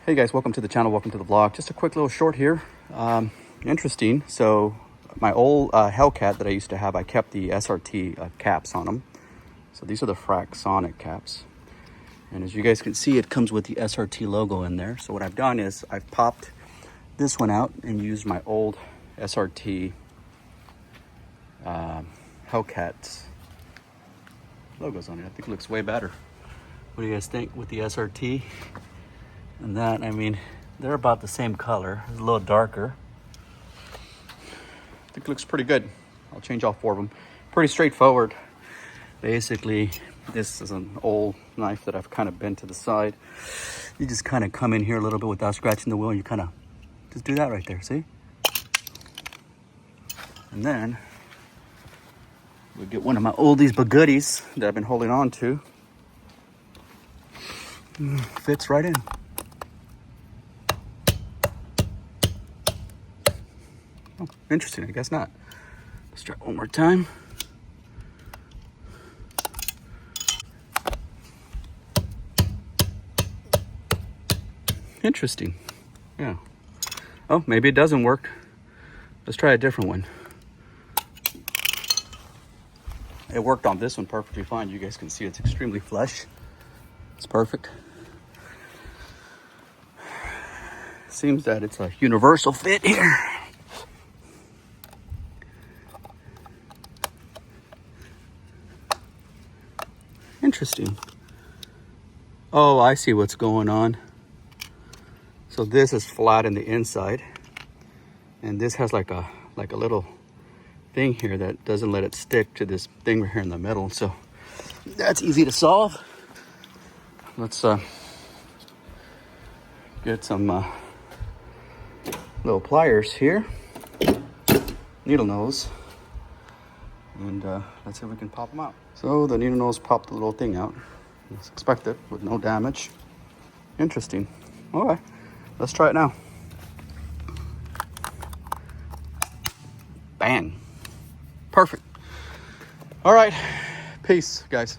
Hey guys, welcome to the channel, welcome to the vlog. Just a quick little short here. Interesting. So my old Hellcat that I used to have, I kept the SRT caps on them. So these are the Fraxonic caps. And as you guys can see, it comes with the SRT logo in there. So what I've done is I've popped this one out and used my old SRT Hellcat logos on it. I think it looks way better. What do you guys think with the SRT? And that, I mean, they're about the same color. It's a little darker. I think it looks pretty good. I'll change all four of them. Pretty straightforward. Basically, this is an old knife that I've kind of bent to the side. You just kind of come in here a little bit without scratching the wheel. And you kind of just do that right there, see? And then we get one of my oldies but goodies that I've been holding on to. Fits right in. Oh, interesting, I guess not. Let's try it one more time. Interesting. Yeah. Oh, maybe it doesn't work. Let's try a different one. It worked on this one perfectly fine. You guys can see it's extremely flush. It's perfect. Seems that it's a universal fit here. Interesting. Oh, I see what's going on. So this is flat in the inside, and this has like a little thing here that doesn't let it stick to this thing right here in the middle. So that's easy to solve. Let's get some little pliers here, needle nose, and let's see if we can pop them out. So the needle nose popped the little thing out, as expected, with no damage. Interesting. All right, let's try it now. Bang. Perfect. All right, peace, guys.